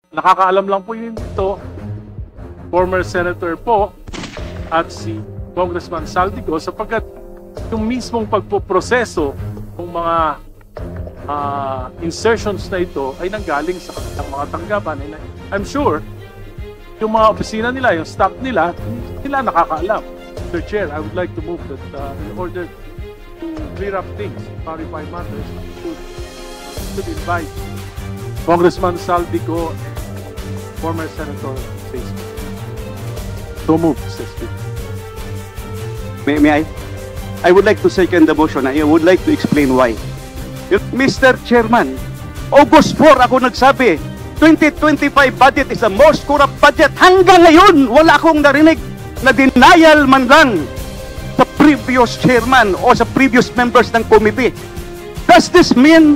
nakakaalam lang po yun dito, former senator po at si Congressman Saldico, sapagkat yung mismong pagpoproseso ng mga insertions na ito ay nanggaling sa kanilang mga tanggapan. I'm sure yung mga opisina nila, yung staff nila, nila nakakaalam. Mr. Chair, I would like to move that in order to clear up things, clarify matters, to invite Congressman Saldico and former Senator Facebook. So move, Mr. Speaker. May I? I would like to second the motion. I would like to explain why. Mr. Chairman, August 4 ako nagsabi, 2025 budget is the most corrupt budget. Hanggang ngayon, wala akong narinig na denial man lang sa previous chairman o sa previous members ng committee. Does this mean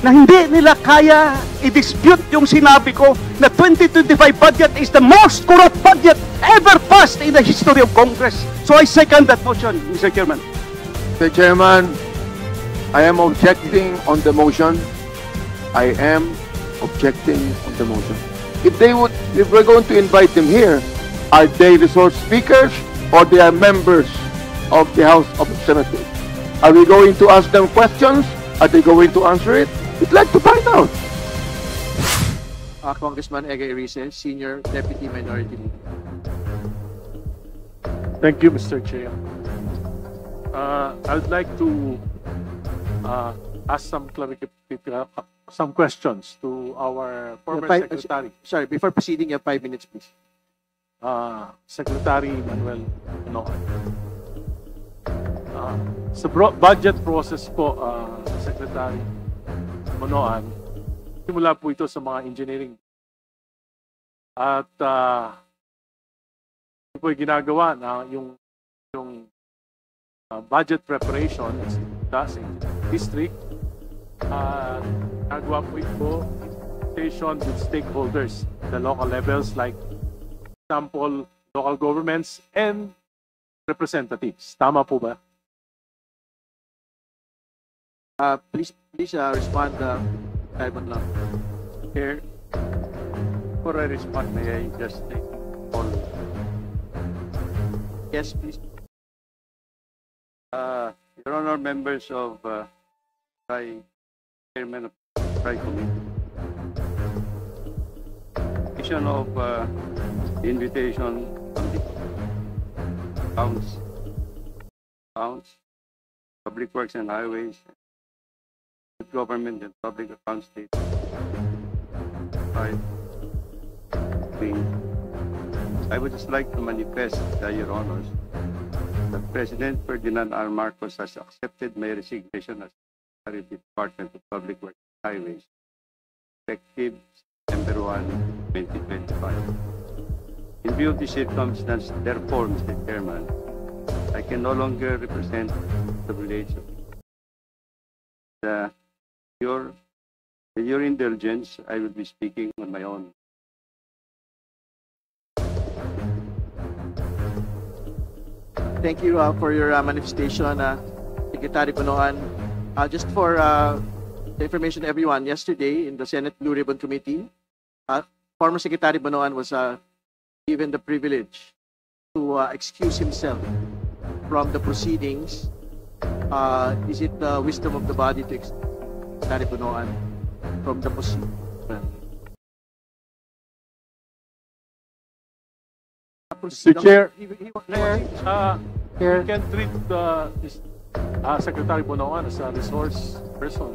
na hindi nila kaya i-dispute yung sinabi ko na 2025 budget is the most corrupt budget ever passed in the history of Congress? So I second that motion, Mr. Chairman. Mr. Chairman, I am objecting on the motion. I am objecting on the motion. If we're going to invite them here, are they resource speakers or they are members of the House of Representatives? Are we going to ask them questions? Are they going to answer it? We'd like to find out. Congressman Ege Erice, Senior Deputy Minority Leader. Thank you, Mr. Chair. I'd like to ask some questions to our former Secretary. Sorry, before proceeding, you have 5 minutes, please. Secretary Manuel Manoan. Sa budget process po, Secretary Manoan, simula po ito sa mga engineering. At ito po ginagawa na yung budget preparation sa district. Nagawa po ito station with stakeholders, the local levels like example, local governments and representatives. Tama po ba? Please respond, Simon Lam. Here, before I respond, may I just take all? Yes, please. Your Honor, members of Chairman of TRI Committee, vision of the invitation from the Accounts, Public Works and Highways, Government and Public Accounts State. I would just like to manifest, Your Honors, that President Ferdinand R. Marcos has accepted my resignation as Secretary of the Department of Public Works and Highways, effective September 1, 2025. In view of the circumstance, therefore, Mr. Chairman, I can no longer represent the village. With your indulgence, I will be speaking on my own. Thank you for your manifestation, Secretary Manoan. Just for the information to everyone, yesterday in the Senate Blue Ribbon Committee, former Secretary Manoan was given the privilege to excuse himself from the proceedings. Is it the wisdom of the body to excuse Secretary Manoan from the proceedings? Mr. Chair, you can treat Secretary Bonoan as a resource person.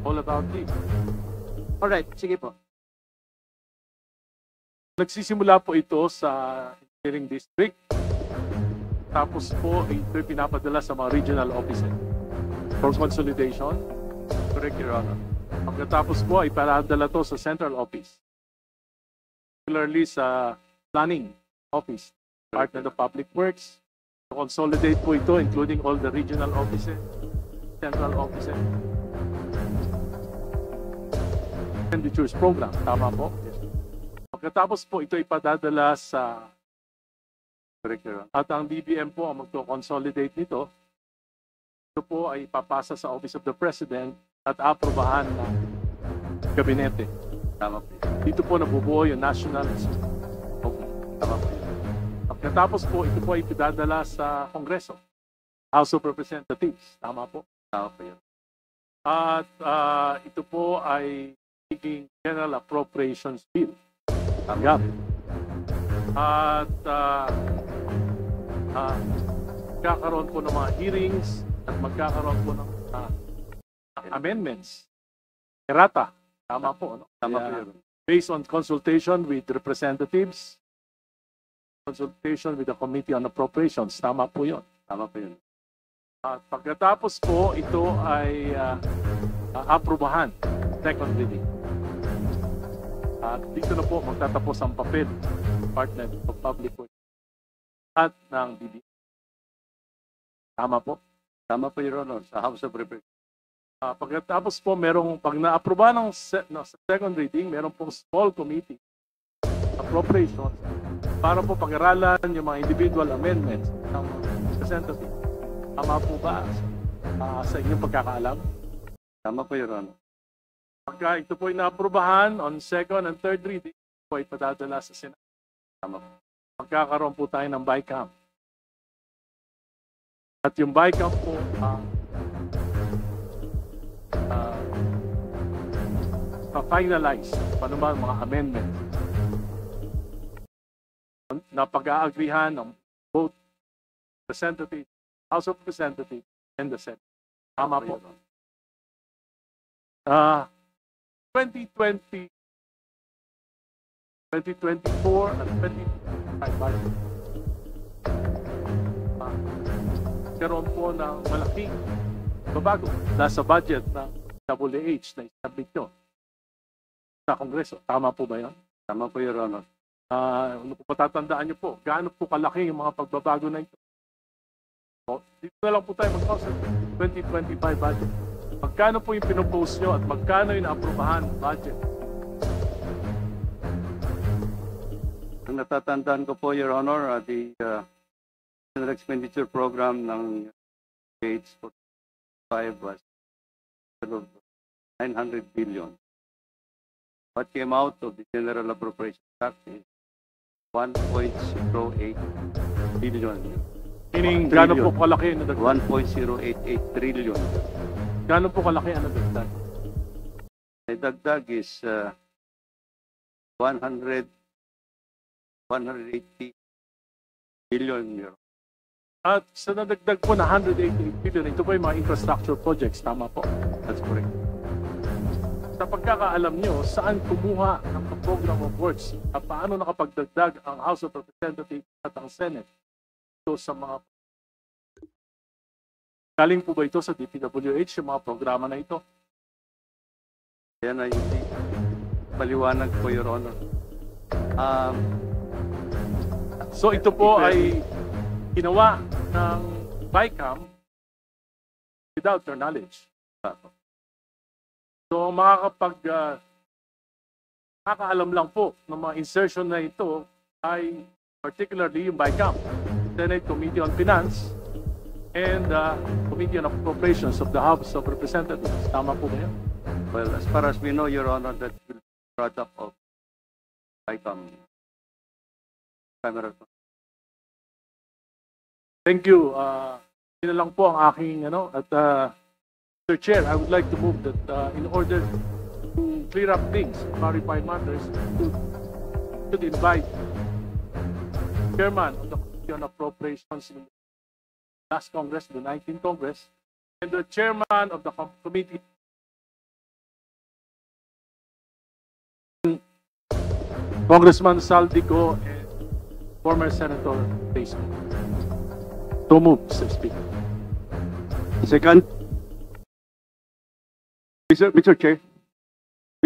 All about him. Alright, sige po. Nagsisimula po ito sa engineering district. Tapos po, ito pinapadala sa mga regional offices for consolidation. Correct, Your Honor. Pagkatapos po, iparadala to sa central office. Particularly sa planning office, Department of Public Works. To consolidate po ito, including all the regional offices, central offices. Expenditures program, tama po? Yes. Pagkatapos po, ito ipadadala sa at ang DBM po ang magto-consolidate nito. Ito po ay papasa sa Office of the President at aprobahan ng Gabinete. Tama po. Dito po nabubuo yung National Tama po yun. Pagkatapos po, ito po ay pinadala sa Kongreso, House of Representatives. Tama po. Tama po yun. At ito po ay magiging General Appropriations Bill. Tama po yun. At magkakaroon po ng mga hearings at magkakaroon po ng amendments. Errata. Tama po. No? Tama po Kaya, yun. based on consultation with representatives, consultation with the Committee on Appropriations. Tama po yun. Tama po yun. At pagkatapos po, ito ay aprubahan. Second reading. At dito na po magtatapos ang papel ng Department of Public Works at ng BBM. Tama po. Tama po, Your Honor, sa House of Representatives. Pagkatapos po, pag na-aproba ng sa second reading, meron pong small committee appropriations para po pag-aralan yung mga individual amendments ng representative. Tama po ba sa inyong pagkakaalam? Tama po, Your Honor. Pagka ito po ay na-aprobahan on second and third reading, po ay padadala sa Senado. Tama po. Magkakaroon po tayo ng BICAM. At yung BICAM po, finalize paano ba mga amendment na pag-aagrihan ng both Representative, House of Representatives and the Senate. Tama po. 2020, 2024 at 2025 budget. Karoon po ng malaking babago nasa budget ng WH na isabit nyo sa Kongreso. Tama po ba yan? Tama po, Your Honor. Patatandaan nyo po, gaano po kalaki yung mga pagbabago na ito. So, dito na lang po tayo mag-concentrate 2025 budget. Magkano po yung pinopose nyo at magkano yung na-aprobahan budget? Ang natatandaan ko po, Your Honor, the General Expenditure Program ng Gates for 5 was 900 billion. What came out of the General Appropriation Act is 1.08 billion. Meaning, gaano po kalaki ang nadagdag? 1.088 trillion. Gaano po kalaki ang nadagdag? The dagdag is 180 billion euro. At sa nadagdag po na 188 billion, ito po yung mga infrastructure projects. Tama po. That's correct. Sa pagkakaalam nyo, saan kumuha ng program of works at paano nakapagdagdag ang House of Representatives at ang Senate ito sa mga galing po ba ito sa DPWH, yung mga programa na ito? Yan ay hindi paliwanag po, Your Honor. So ito po ay ginawa ng BICAM without their knowledge. So makakaalam lang po ng mga insertion na ito ay particularly yung BICAM, Senate Committee on Finance, and Committee on Appropriations of the House of Representatives. Tama po ba yan? Well, as far as we know, Your Honor, that will be a product of BICAM. Thank you. Yun na lang po ang aking at Mr. Chair, I would like to move that in order to clear up things, clarify matters, should invite the Chairman of the Committee on Appropriations in the last Congress, the 19th Congress, and the Chairman of the Committee, Congressman Saldico, and former Senator Basco. So move, Mr. Speaker. Second. Mr. Chair.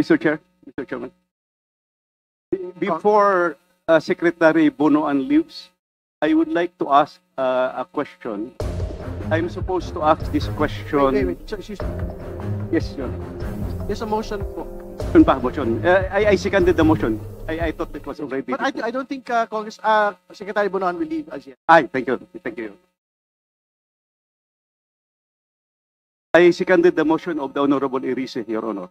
Mr. Chairman. Before Secretary Bonoan leaves, I would like to ask a question. I'm supposed to ask this question. Wait. So, excuse me. Yes, Your Honor. There's a motion po. Motion. I seconded the motion. I thought it was already. But I don't think Secretary Bonoan will leave as yet. Thank you. Thank you. I seconded the motion of the Honorable Erice, Your Honor.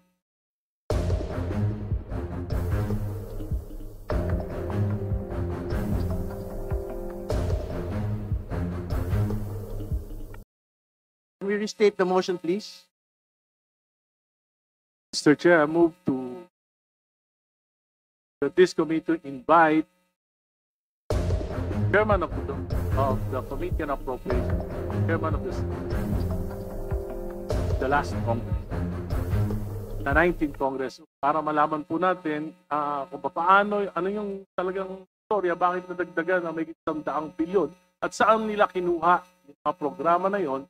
Can we restate the motion, please? Mr. Chair, I move to that this committee invite chairman of the Committee on Appropriations, chairman of the last Congress, the 19th Congress, para malaman po natin kung paano, ano yung talagang storya, bakit nadagdagan na may 100 bilyon at saan nila kinuha yung mga programa na yon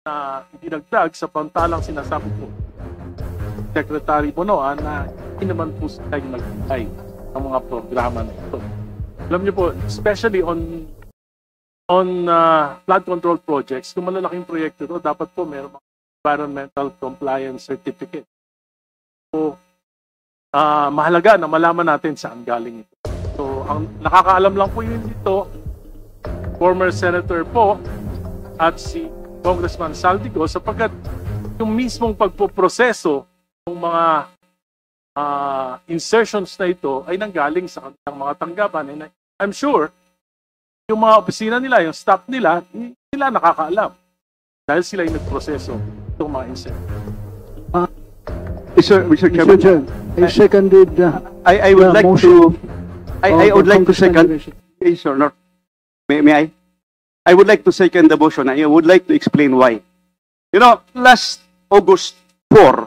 na idinagdag sa pantalang sinasabi po Secretary Bonoan na hindi naman po sila yung nagbigay ng mga programa na ito. Alam niyo po, especially on flood control projects, kung malalaking proyekto ito, dapat po mayroong environmental compliance certificate. So, mahalaga na malaman natin saan galing ito. So, ang nakakaalam lang po yun dito, former senator po at si Congressman Saldico, sapagkat yung mismong pagpoproseso ng mga insertions na ito ay nanggaling sa kanilang mga tanggapan. And I'm sure, yung mga opisina nila, yung staff nila, sila nakakaalam. Dahil sila yung nagproseso itong mga insertions. Mr. Chairman, I seconded I would like motion to, I would like to second, yes or no? May I? I would like to second the motion. I would like to explain why. You know, last August 4,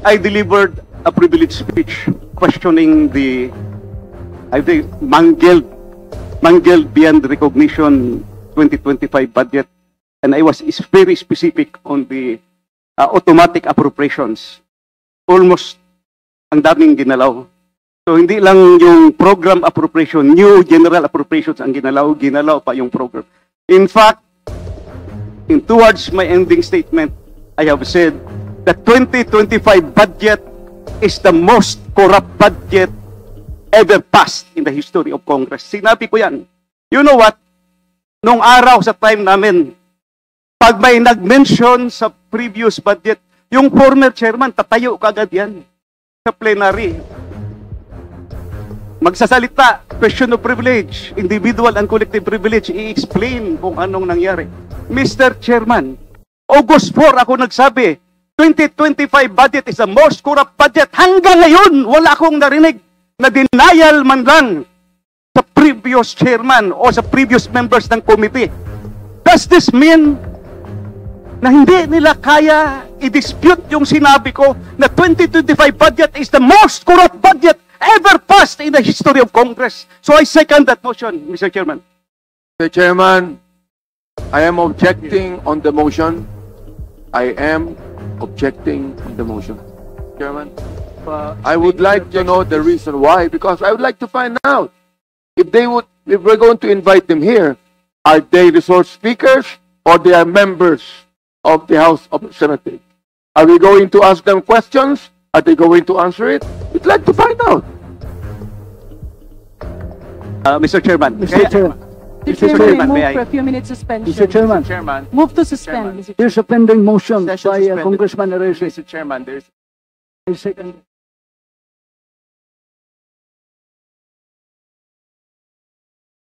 I delivered a privileged speech questioning the, I think, mangled beyond recognition 2025 budget. And I was very specific on the automatic appropriations. Almost ang daming ginalaw. So hindi lang yung program appropriation, new general appropriations ang ginalaw pa yung program. In fact, towards my ending statement, I have said the 2025 budget is the most corrupt budget ever passed in the history of Congress. Sinabi ko yan. You know what? Nung araw sa time namin, pag may nag-mention sa previous budget, yung former chairman, tatayo kagad yan sa plenary. Magsasalita, question of privilege, individual and collective privilege, i-explain kung anong nangyari. Mr. Chairman, August 4 ako nagsabi, 2025 budget is the most corrupt budget. Hanggang ngayon, wala akong narinig na denial man lang sa previous chairman o sa previous members ng committee. Does this mean na hindi nila kaya i-dispute yung sinabi ko na 2025 budget is the most corrupt budget ever passed in the history of Congress? So I second that motion, Mr. Chairman. Mr. Chairman, I am objecting on the motion. I am objecting on the motion. Chairman, I would like to know the reason why, because I would like to find out if we're going to invite them here, are they resource speakers or they are members of the House of Representatives? Are we going to ask them questions? Are they going to answer it? We'd like to find out. Mr. Chairman. Mr. Chairman. Mr. Chairman, Chairman, may move I? for a few minutes suspension. Mr. Chairman, Chairman. Move to suspend, Mr. Chairman. there's a pending motion Session by suspended. Congressman Arrece. Mr. Chairman, there's I second.